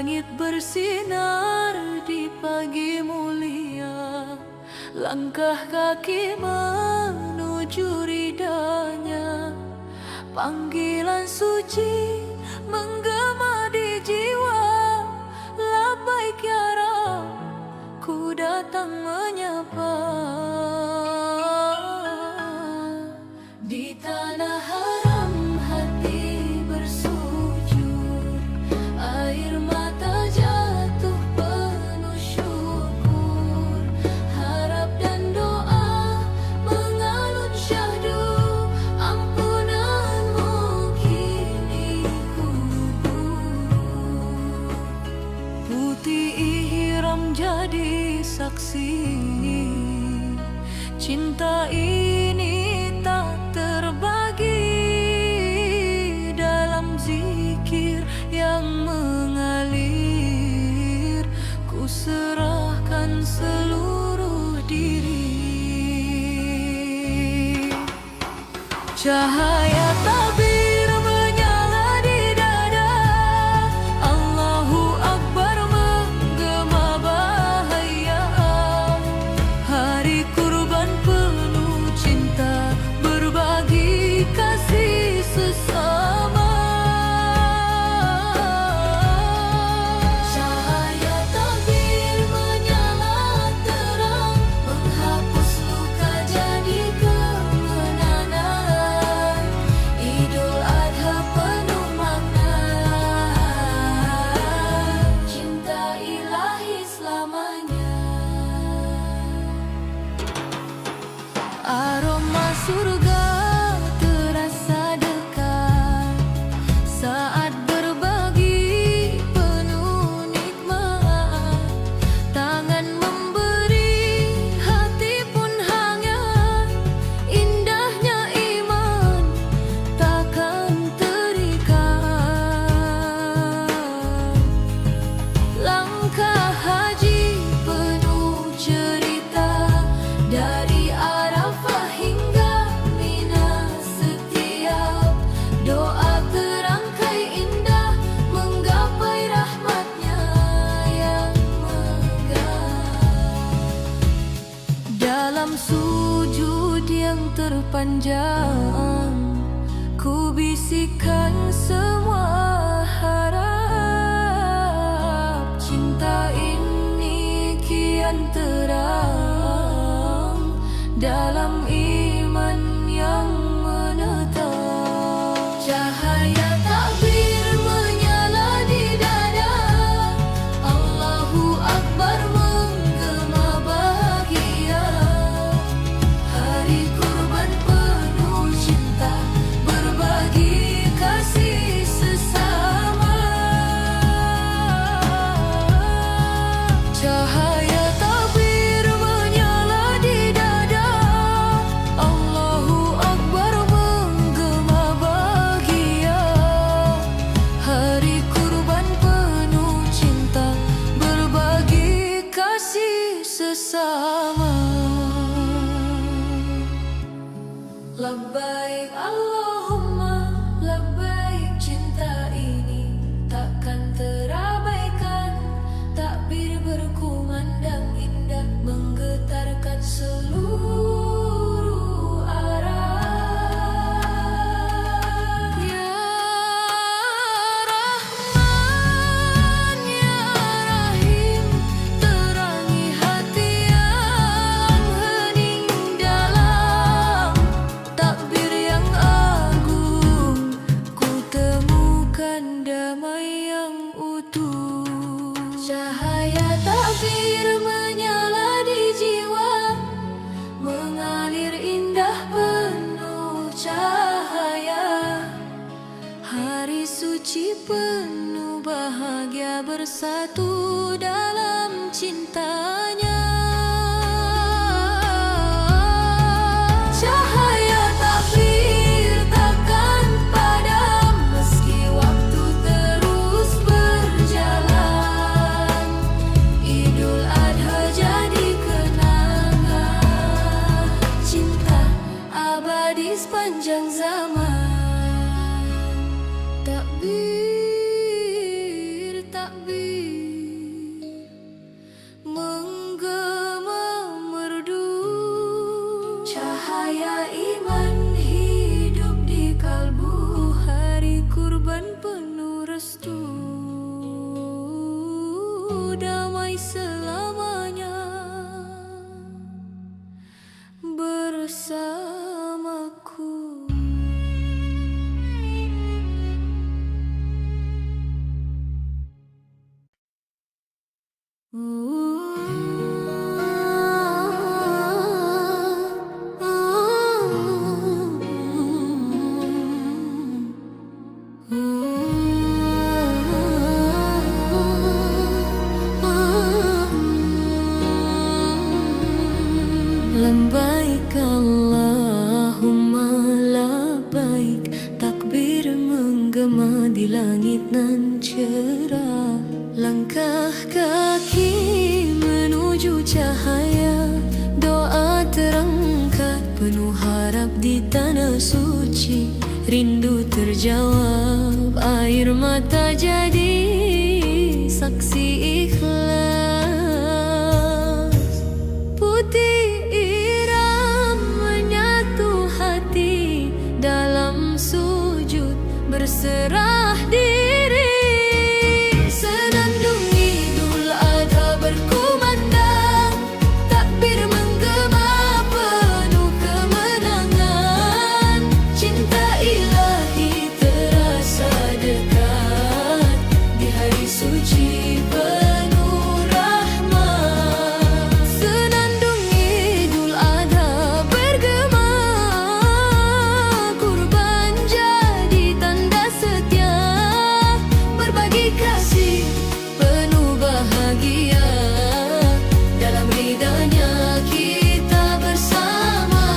Langit bersinar di pagi mulia, langkah kaki menuju ridanya. Panggilan suci menggema di jiwa, labbaik ya Rab, ku datang menyapa. Di tanah haram hati bersujud, air mata jatuh penuh syukur, harap dan doa mengalun syahdu, ampunanmu kini kubur. Putih ihram jadi saksi, cinta ini tak terbagi. Dalam zikir yang mengalir, ku serahkan seluruh diri. Cahaya tabir menyala di dada, Allahu Akbar menggema bahaya. Hari kurban penuh cinta, berbagi kasih sesama. Cahaya tabir menyala terang, menghapus luka jadi kemenangan. Idul Adha penuh makna, cinta ilahi selamanya. Aroma surga terasa dekat saat berbagi penuh nikmat. Tangan memberi, hati pun hangat. Indahnya iman takkan terikat. Langkah haji penuh cerita, dari Arafah hingga Mina. Setiap doa terangkai indah, menggapai rahmatnya yang megah. Dalam sujud yang terpanjang, ku bisikkan semua harap. Cinta ini kian terang dalam iman yang menetap. Cahaya takbir menyala di dada, Allahu Akbar menggema bahagia. Hari kurban penuh cinta, berbagi kasih sesama. Cahaya takbir menyala di dada, Allahu Akbar menggema bahagia. Hari kurban penuh cinta, berbagi kasih sesama. Labbaik Allahumma labbaik, cinta ini takkan terabaikan. Takbir berkumandang indah, menggetarkan seluruh arah. Ya Rahman ya Rahim, terangi hati yang hening dalam. Takbir yang agung, ku temukan damai yang utuh. Cahaya takbir menyala di jiwa, mengalir indah penuh cahaya. Hari suci penuh bahagia, bersatu dalam cintanya. Cahaya takbir takkan padam, meski waktu terus berjalan. Idul Adha jadi kenangan, cinta abadi sepanjang zaman. Takbir, takbir. damai selamanya bersamaku. Labbaik Allahumma labbaik, takbir menggema di langit nan cerah. Langkah kaki menuju cahaya, doa terangkat penuh harap di tanah suci. Rindu terjawab, air mata jadi saksi ikhlas. Putih iram menyatu hati dalam sujud berserah diri. Senandung Idul Adha berkumandang, takbir menggema penuh kemenangan. Cinta ilahi terasa dekat di hari suci penuh rahmat. Senandung Idul Adha bergema, kurban jadi tanda setia. Berbagi kasih penuh bahagia, dalam ridhanya kita bersama.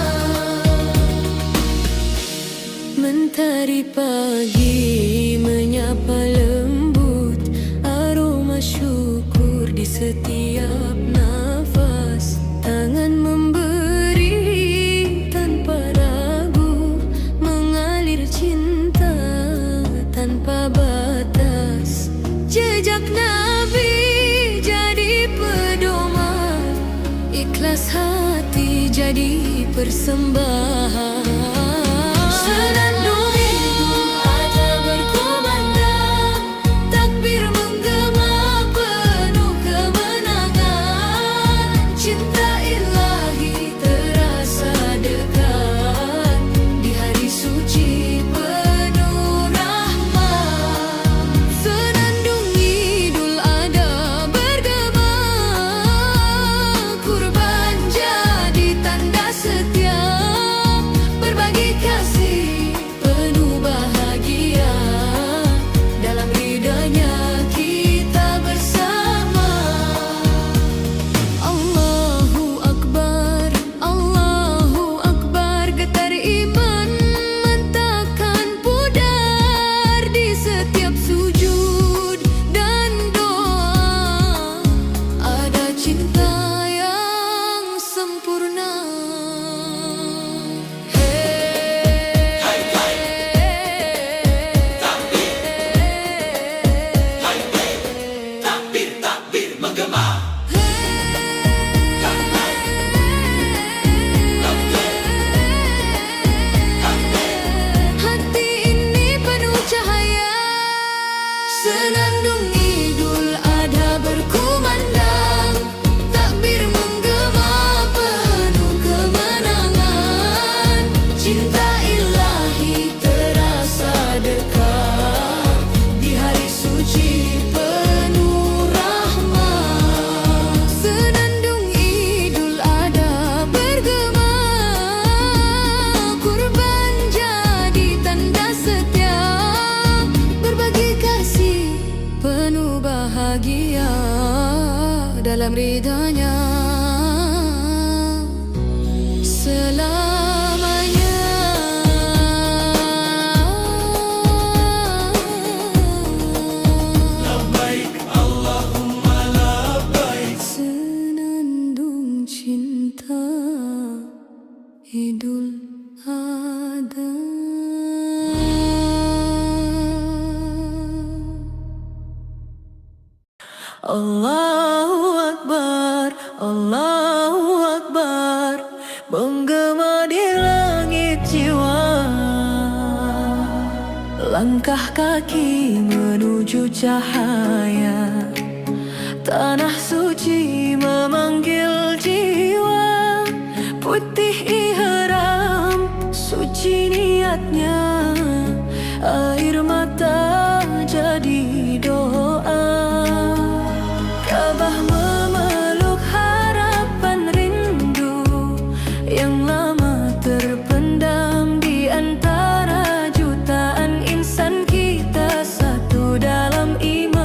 Mentari pagi menyapa lembut, aroma syukur di setiap nafas. Tangan memberi tanpa ragu, mengalir cinta tanpa batas. Jejak Nabi jadi pedoman, ikhlas hati jadi persembahan. Senandung Idul Adha berkumandang, takbir menggema penuh kemenangan. Cinta ilahi terasa dekat di hari suci penuh rahmat. Senandung Idul Adha bergema, kurban jadi tanda setia. Berbagi kasih penuh bahagia, dalam ridhanya kita bersama. Allahu Akbar, Allahu Akbar, getar iman mentakkan pudar di setiap sujud dan doa. Ada cinta yang sempurna. Hati ini penuh cahaya. Senandung Idul Adha berkumandang, takbir menggema penuh kemenangan. Cinta ilahi terasa dekat di hari suci penuh rahmat. Senandung Idul Adha bergema, kurban jadi tanda setia. Berbagi kasih penuh bahagia, dalam ridhanya selamanya. Labbaik Allahumma labbaik, senandung cinta Idul Adha. Allahu Akbar, Allahu Akbar, menggema di langit jiwa. Langkah kaki menuju cahaya, Tanah suci memanggil jiwa, putih ihram, suci niatnya. Air mata jadi doa. Ka'bah memeluk harapan rindu yang lama terpendam di antara jutaan insan. Kita satu dalam iman.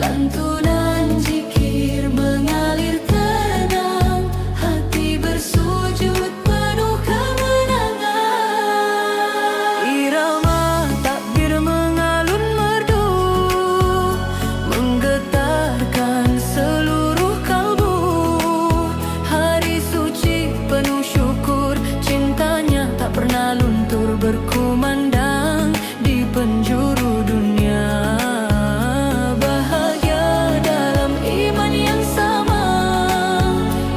Lantunan zikir mengalir tenang, hati bersujud penuh kemenangan. Irama takbir mengalun merdu, menggetarkan seluruh kalbu. Hari suci penuh syukur, cintanya tak pernah luntur berkumandang di penjuru dunia. Bahagia dalam iman yang sama,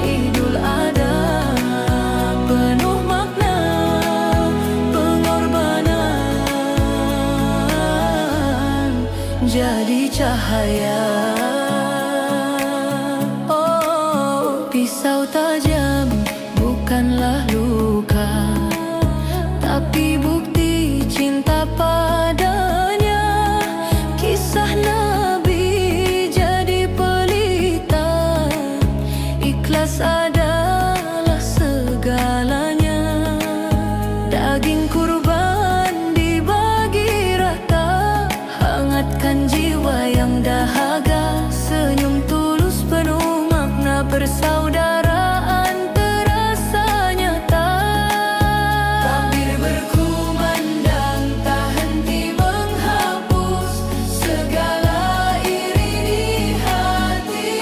Idul Adha penuh makna, pengorbanan jadi cahaya. Oh, pisau tajam bukanlah luka, tapi bukti cinta padanya. Kisah Nabi jadi pelita, ikhlas adalah segalanya. Daging kurban dibagi rata, hangatkan jiwa yang dahaga. Senyum tulus penuh makna, persaudaraan terasa nyata. Takbir berkumandang tak henti menghapus segala iri di hati.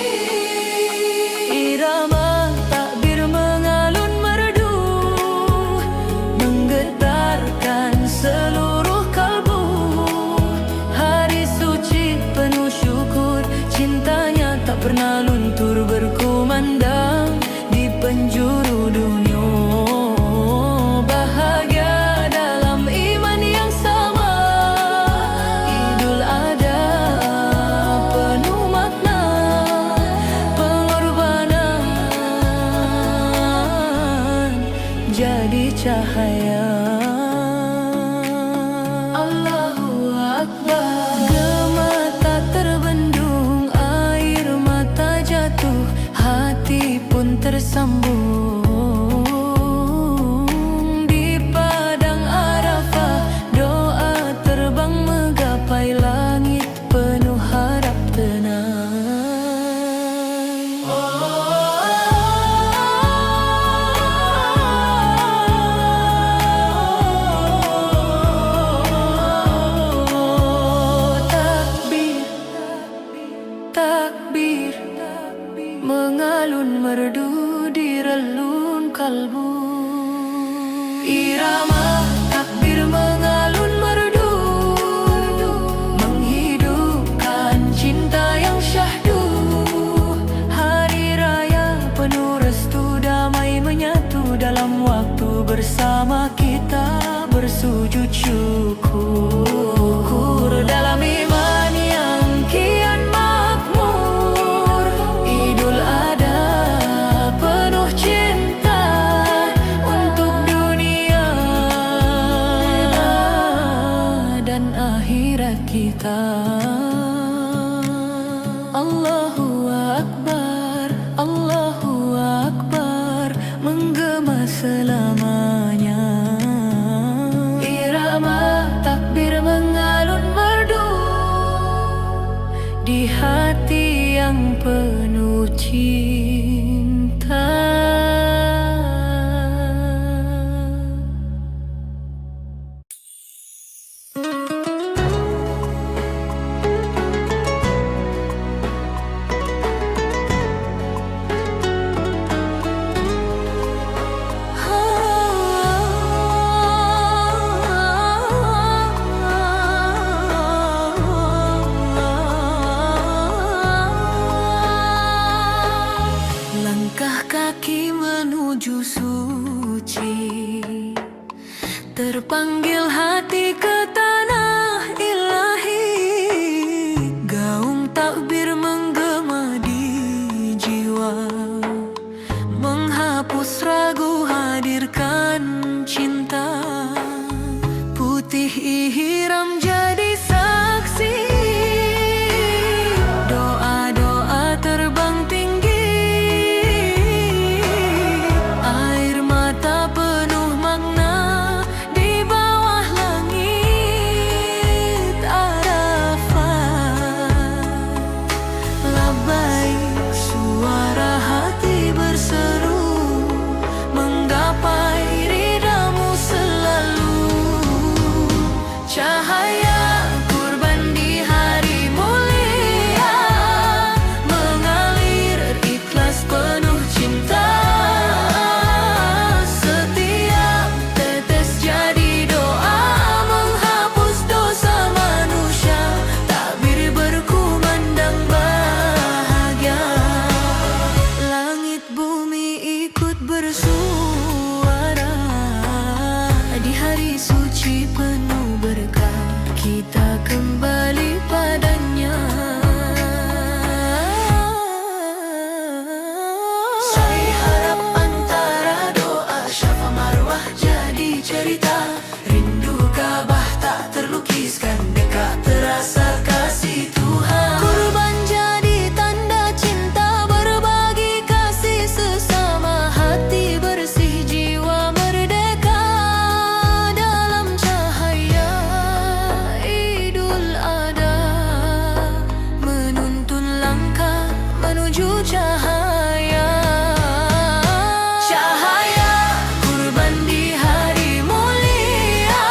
Irama takbir mengalun merdu, menggetarkan seluruh kalbu. Hari suci penuh syukur, cintanya tak pernah luntur berkumandang di penjuru dunia. Bahagia dalam iman yang sama, Idul Adha penuh makna, pengorbanan jadi cahaya. Allahu Akbar. Gema tak terbendung, air mata jatuh, hati pun tersambung. Di padang Arafah doa terbang menggapai langit, penuh harap tenang. Takbir, takbir mengalun merdu di relung kalbu. Irama takbir mengalun merdu, menghidupkan cinta yang syahdu. Hari raya penuh restu, damai menyatu dalam waktu bersama. Kita bersujud syukur dalam iman yang kian makmur. Idul Adha penuh cinta untuk dunia dan akhirat kita. Allahu Akbar, Allahu Akbar, menggema selamanya. Irama takbir mengalun merdu di hati yang penuh cinta. Terpanggil hati ke tanah ilahi, gaung takbir hari suci penuh berkah, kita kembali padanya. Saya harap antara doa Syafa Marwah jadi cerita, rindu Ka'bah tak terlukiskan, dekat terasa kasih Tuhan. Kurban jadi tanda cinta, berbagi kasih sesama, hati bersih, jiwa merdeka dalam cahaya Idul Adha, menuntun langkah menuju cahaya. Cahaya kurban di hari mulia,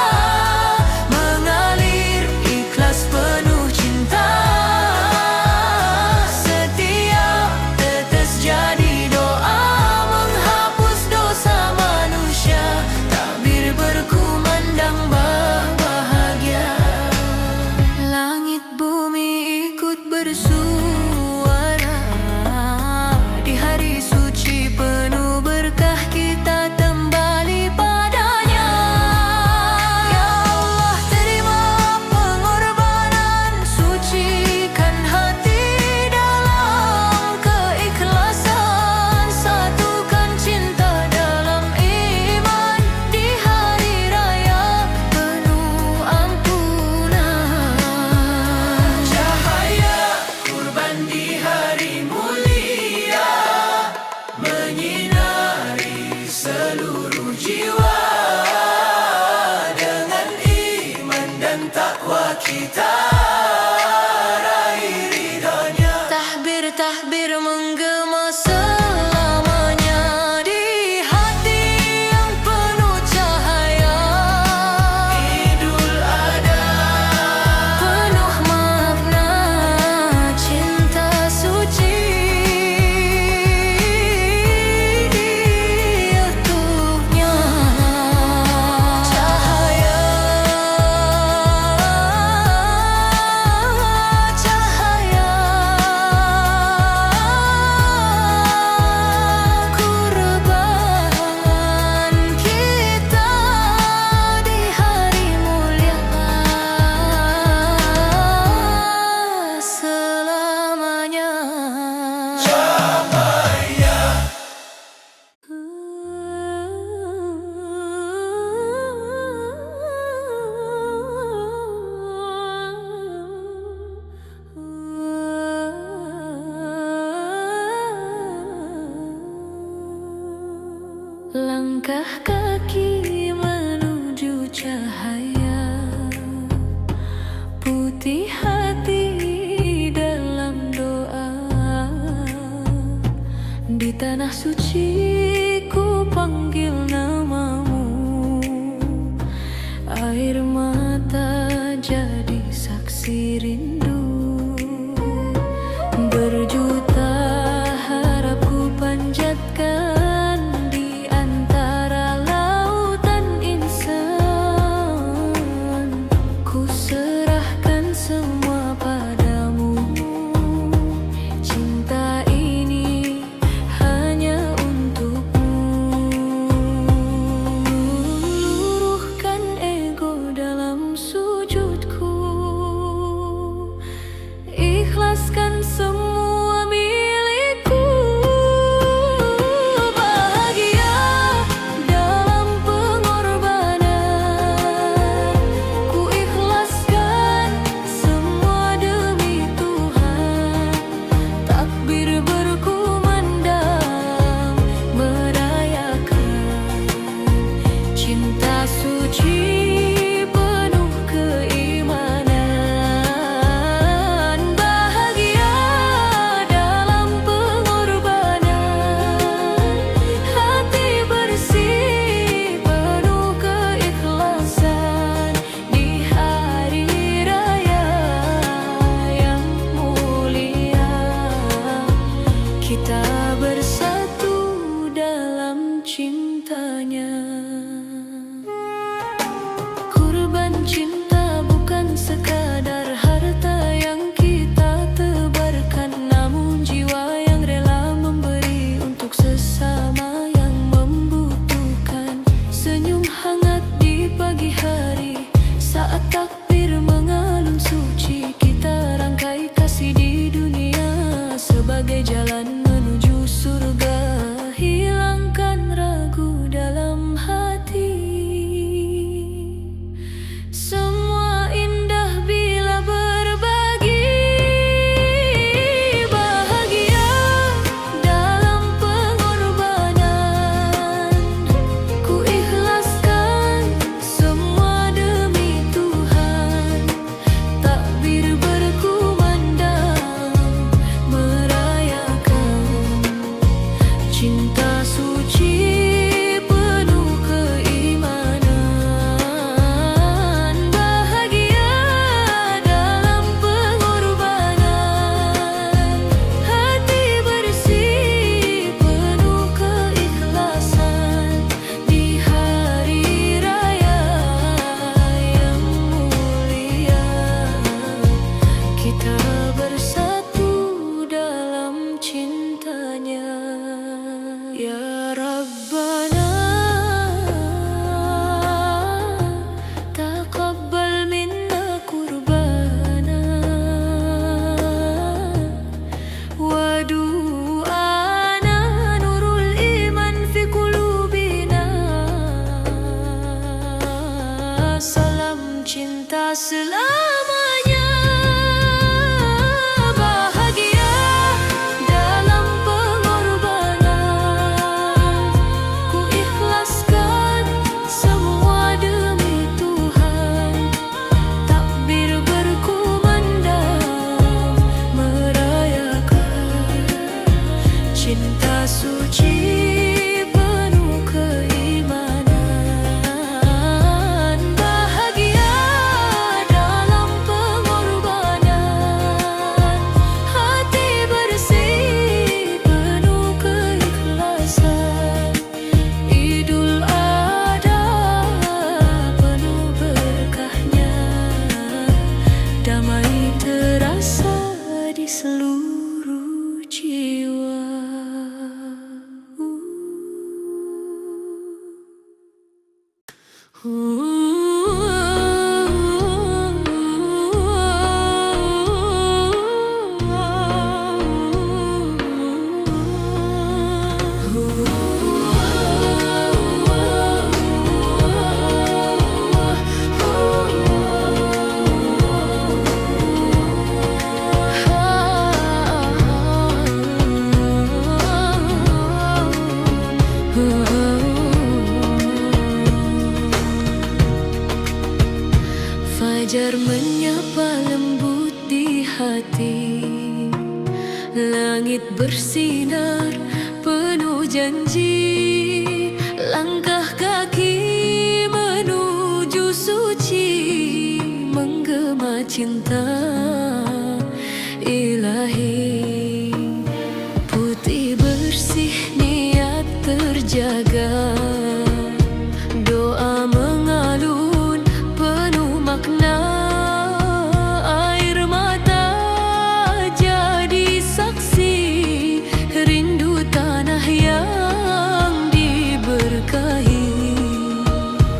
mengalir ikhlas penuh cinta, setiap tetes jadi doa, menghapus dosa manusia, takbir berkumandang bahagia. Langit bumi ikut bersuara, di hari suci penuh berkah, kita kembali padanya. Ya Allah, terima pengorbanan, sucikan hati dalam keikhlasan, satukan cinta dalam iman, di hari raya penuh ampunan. Cahaya kurban di hari mulia, menyinari seluruh jiwa, dengan iman dan takwa kita raih ridhonya. Tahbir-tahbir menggema selamanya, di hati yang penuh cahaya Idul Adha, penuh makna cinta suci, diatuhnya. Cahaya, cahaya kurban kita di hari mulia selamanya. Langkah kaki menuju cahaya, putih hati dalam doa, di tanah suci ku panggil namamu, air mata jadi saksi rindu, berjuta harap ku panjatkan di antara lautan insan, ku serahkan semua padamu, cinta ini hanya untukmu. Luruhkan ego dalam sujudku, ikhlaskan semua milikku, bahagia dalam pengorbanan, ku ikhlaskan semua demi Tuhan, takbir berkumandang merayakan cinta suci penuh keimanan, bahagia dalam pengorbanan, hati bersih penuh keikhlasan, di hari raya yang mulia, kita bersatu dalam cintanya. Kurban cinta bukan sekadar harta yang kita tebarkan, namun jiwa yang rela memberi untuk sesama yang membutuhkan, senyum hangat di pagi hari, saat takbir mengalun suci, kita rangkai kasih di dunia sebagai jalan menuju surga. Hilangkan ragu dalam hati, semua indah bila berbagi. Bahagia dalam pengorbanan, ku ikhlaskan semua demi Tuhan. Takbir berkumandang merayakan cinta suci penuh keimanan. Bahagia dalam pengorbanan, hati bersih penuh keikhlasan. Di hari raya yang mulia, kita bersatu dalam cintanya. Ya Rabbana, taqabbal minna qurbana wa du'ana nurul iman fi qulubina. Salam cinta selamanya. Bahagia dalam pengorbanan, ku ikhlaskan semua demi Tuhan. Takbir berkumandang merayakan cinta suci penuh keimanan. Bahagia dalam pengorbanan, hati bersih penuh keikhlasan. Idul Adha penuh berkahnya, damai terasa di seluruh jiwa. Fajar menyapa lembut di hati, langit bersinar penuh janji. Langkah kaki menuju suci, menggema cinta ilahi. Putih bersih niat terjaga, doa mengalun penuh makna. Air mata jadi saksi, rindu tanah yang diberkahi.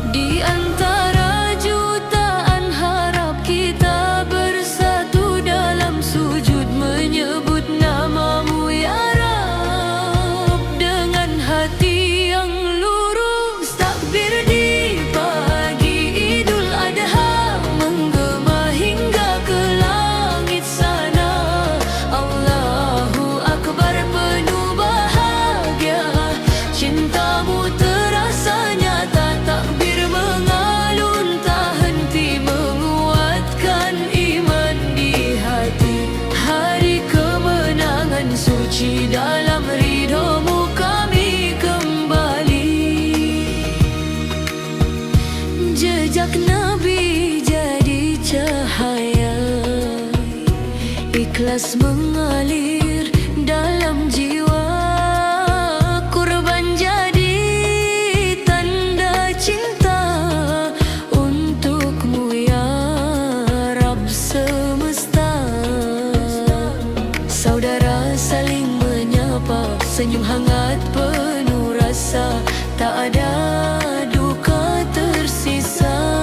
Di antara jutaan harap, kita bersatu dalam sujud menyebut namamu ya Rabb. Dengan hati yang lurus, takbir di pagi Idul Adha menggema hingga ke langit sana. Allahu Akbar penuh bahagia, cintamu terasa nyata. Takbir mengalun tak henti, menguatkan iman di hati. Hari kemenangan suci, dalam ridhomu kami kembali. Jejak Nabi jadi cahaya, ikhlas mengalir dalam jiwa. Kurban jadi tanda cinta untukmu ya Rabb semesta. Saudara saling menyapa, senyum hangat penuh rasa. Tak ada duka tersisa.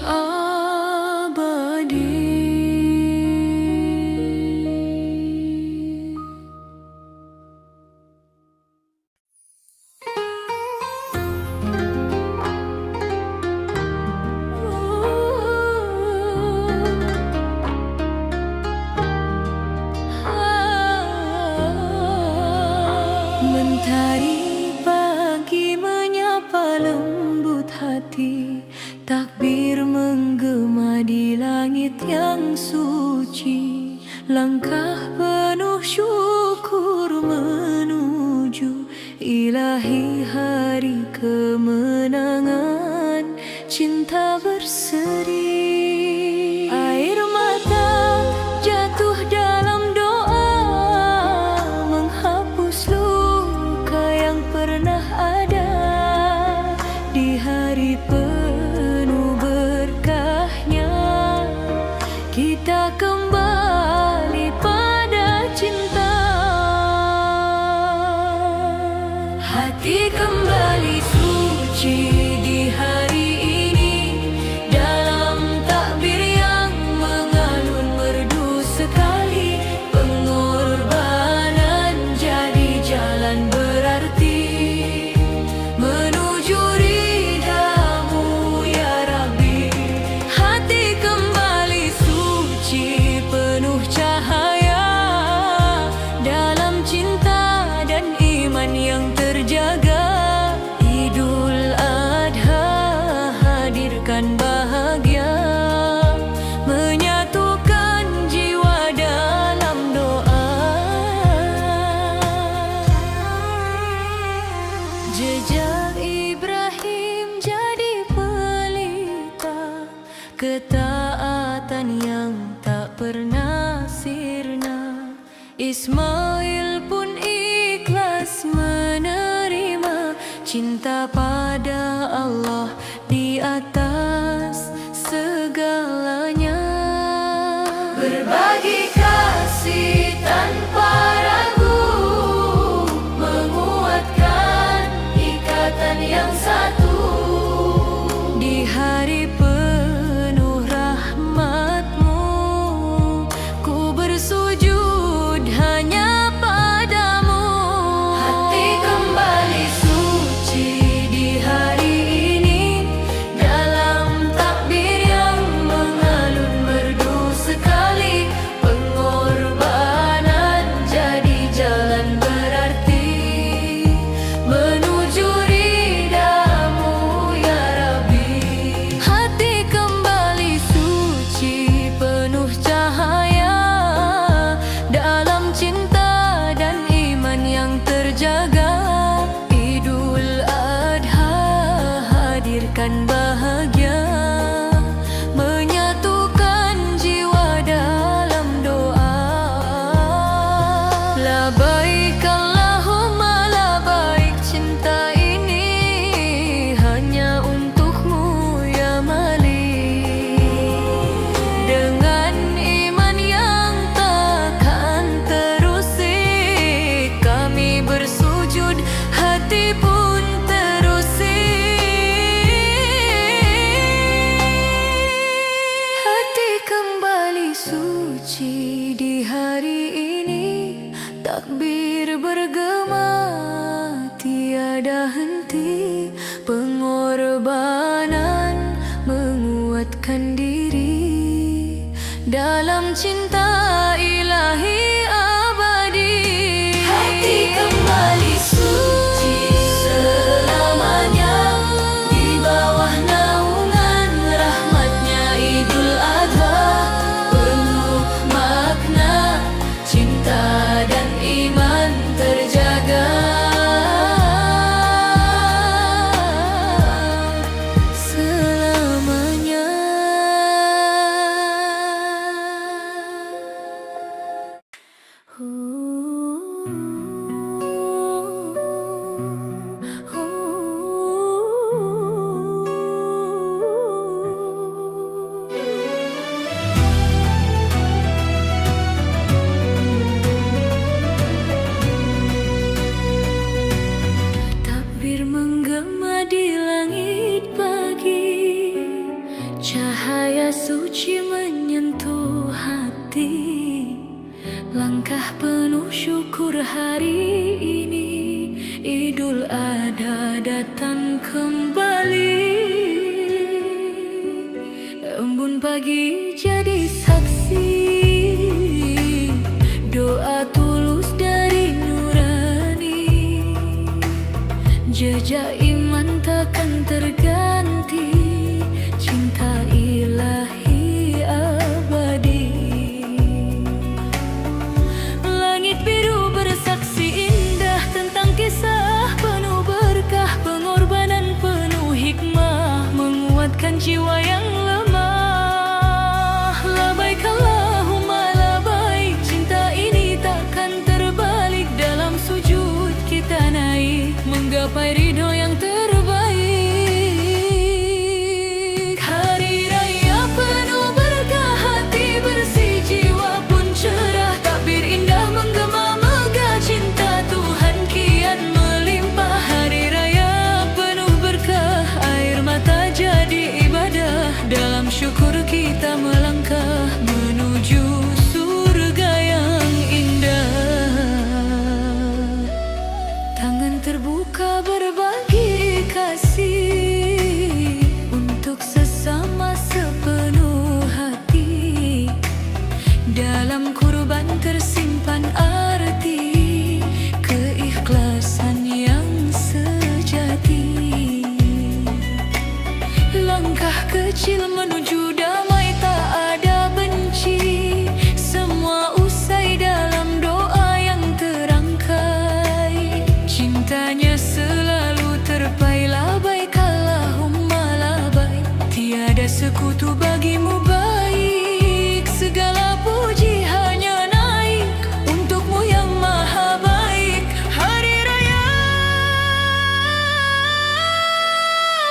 abadi. Mentari pagi menyapa lembut hati, takbir menggema di langit yang suci. Langkah penuh syukur menuju ilahi hari kemenangan, cinta berseri. Air mata jatuh dalam doa, menghapus luka yang pernah ada. Di hari penuh berkahnya, kita kembali pada cinta. Hati kembali suci di hari ini, dalam takbir yang mengalun merdu sekali. Pengorbanan jadi jalan berarti menuju ridhamu ya Rabbi. Hati kembali suci penuh cahaya, dalam cinta dan iman yang terjaga. Idul Adha hadirkan bahagia, menyatukan jiwa dalam doa. Jejak Ibrahim jadi pelita, ketaatan yang tak pernah sirna. Ismail pun ikhlas menerima, cinta pada Allah di atas segalanya. Berbagi kasih tanpa ragu, menguatkan ikatan yang satu. Di hari penuh rahmat-Mu, ku bersujud hanya padamu. Hati kembali suci di hari ini, dalam takbir yang mengalun merdu sekali. Pengorbanan jadi jalan berarti menuju ridhamu ya Rabbi. Hati kembali suci penuh cahaya, dalam cinta dan iman yang terjaga. Idul Adha hadirkan bahagia, menyatukan jiwa dalam doa. Labaik Allahumma labaik, cinta ini hanya untukmu ya Malik. Dengan iman yang takkan terusik, kami bersujud, hati pun terusik. Hati kembali suci di hari ini, takbir bergema tiada henti. Pengorbanan menguatkan diri, dalam cinta ilahi abadi. Hati kembali suci selamanya, di bawah naungan rahmatnya Idul Adha. Penuh makna, cinta dan iman terjaga selamanya. Cahaya suci menyentuh hati, langkah penuh syukur hari ini. Idul Adha datang kembali, embun pagi jadi saksi, doa tulus dari nurani. Jejak iman takkan terganti, cinta ilahi abadi. Langit biru bersaksi indah tentang kisah penuh berkah, pengorbanan penuh hikmah, menguatkan jiwa yang lemah. Labaik Allahumma labaik, cinta ini takkan terbalik. Dalam sujud kita naik, menggapai ridho yang terbaik. Hari raya penuh berkah, hati bersih, jiwa pun cerah. Takbir indah menggema megah, cinta Tuhan kian melimpah. Hari raya penuh berkah, air mata jadi ibadah. Dalam syukur kita melangkah menuju surga yang indah. Tangan terbuka berbagi kasih untuk sesama sepenuh hati. Dalam kurban tersimpan arti keikhlasan yang sejati. Langkah kecil menuju damai, tak ada benci. Semua usai dalam doa yang terangkai. Cintanya selalu terpai, labaik Allahumma labaik. Tiada sekutu bagimu baik, segala puji hanya naik untukmu yang maha baik. Hari raya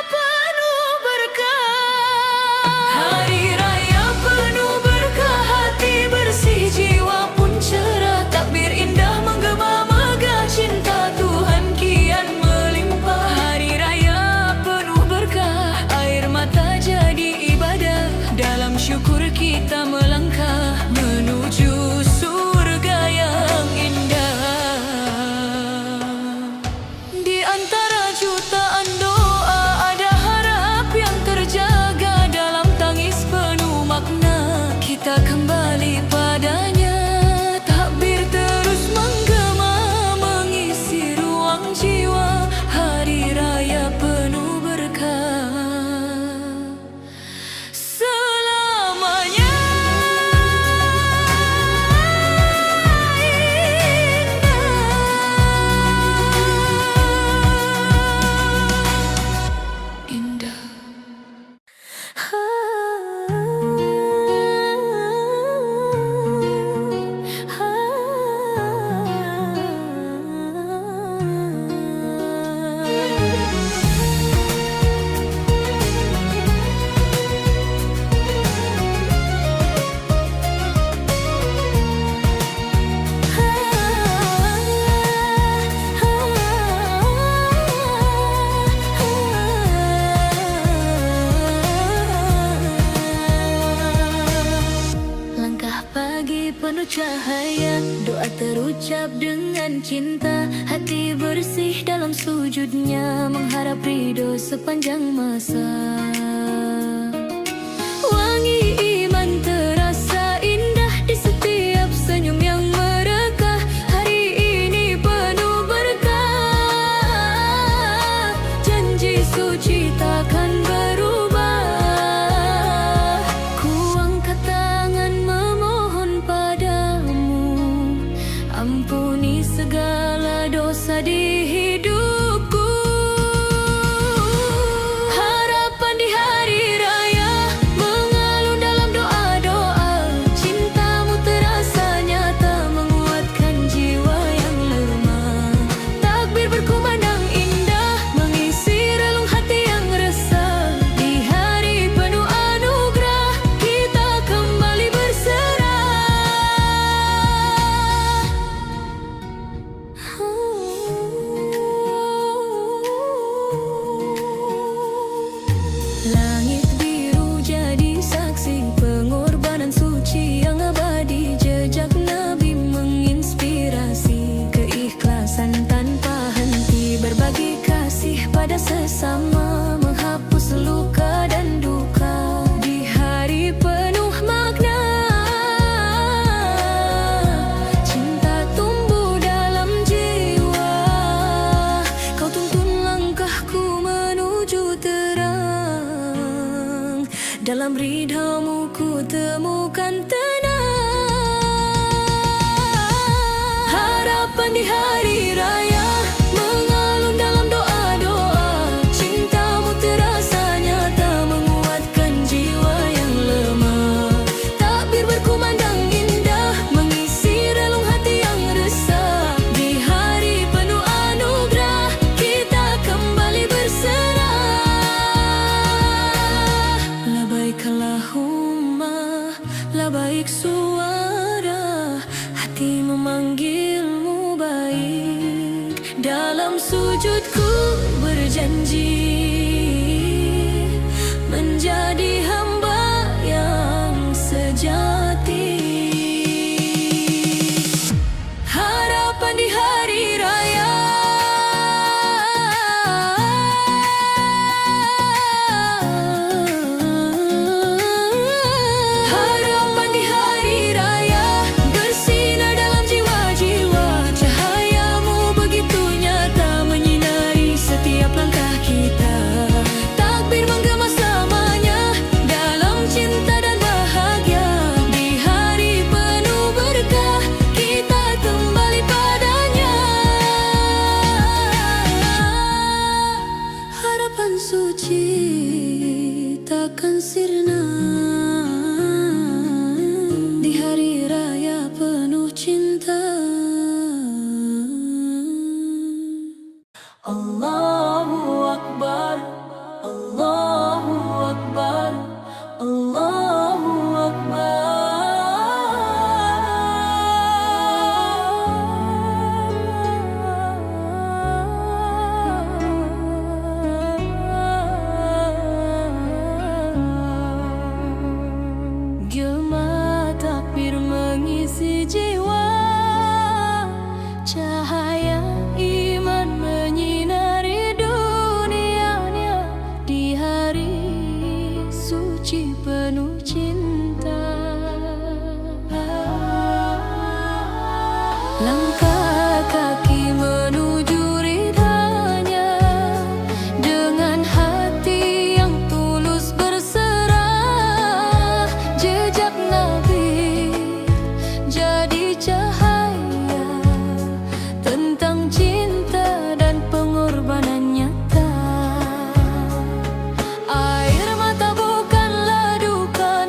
penuh berkah, hari raya penuh berkah, hati bersih, jiwa pun cerah. Takbir indah menggema megah, cinta Tuhan kian melimpah. Hari raya penuh berkah, air mata jadi ibadah. Dalam syukur kita melangkah menuju surga yang indah. Di antara jutaan doa ada harap yang terjaga. Dalam tangis penuh makna kita kembali padanya. Takbir terus menggema mengisi ruang jiwa. Hari raya penuh berkah selamanya indah. Langkah pagi penuh cahaya, doa terucap dengan cinta. Hati bersih dalam sujudnya, mengharap ridho sepanjang masa. Wangi iman terasa indah di setiap senyum yang merekah. Hari ini penuh berkah, janji suci takkan berubah. Ku angkat tangan memohon padamu, ampuni segala dosa di hidupku. Harapan di hati Ridhomu ku temukan tenang. Harapan di hari raya mengalun dalam doa-doa. Cintamu terasa nyata menguatkan jiwa yang lemah. Takbir berkumandang indah mengisi relung hati yang resah. Di hari penuh anugerah kita kembali berserah. Labaik Allahumma, labaik suara hati memanggilmu baik. Dalam sujudku berjanji menjadi hamba yang sejati. Harapan di hari raya harapan di hari raya bersinar dalam jiwa-jiwa. Cahayamu begitu nyata menyinari setiap langkah kita. Takbir menggema selamanya dalam cinta dan bahagia. Di hari penuh berkah kita kembali padanya. Harapan suci takkan sirna di hari raya penuh cinta. Allahu Akbar, Allahu Akbar, Allahu Akbar. Gema takbir mengisi jiwa. Cahaya iman menyinari dunianya. Di hari suci penuh cinta. Langkah kaki menuju ridhanya. Dengan hati yang tulus berserah. Jejak Nabi jadi cahaya tentang cinta dan pengorbanan nyata. Air mata bukanlah duka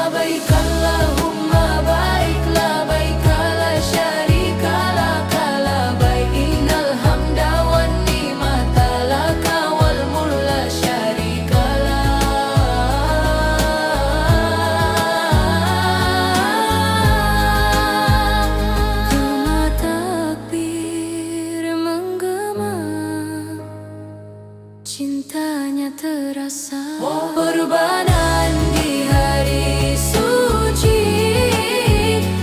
Labbaik Allahumma baik, labbaik la syarika laka, labbaik innal hamda wan ni'mata laka wal mulk la syarika lak. Gema takbir menggema, cintanya terasa. Berbanan di hari suci,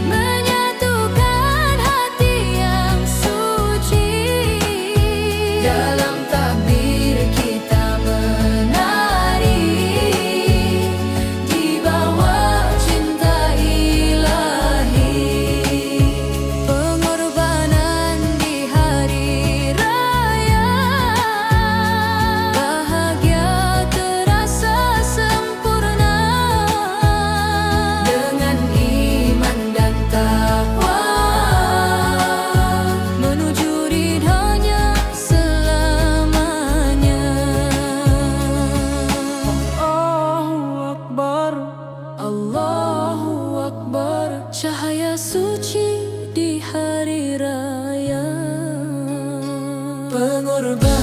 menyatukan hati yang suci. Dalam takbir kita menari, di bawah cinta ilahi. Pengorbanan di hari raya, bahagia terasa sempurna. Dengan iman dan takwa, menuju ridhonya selamanya. Allahu Akbar, Allahu Akbar. Cahaya suci di hari raya. Pengorbanan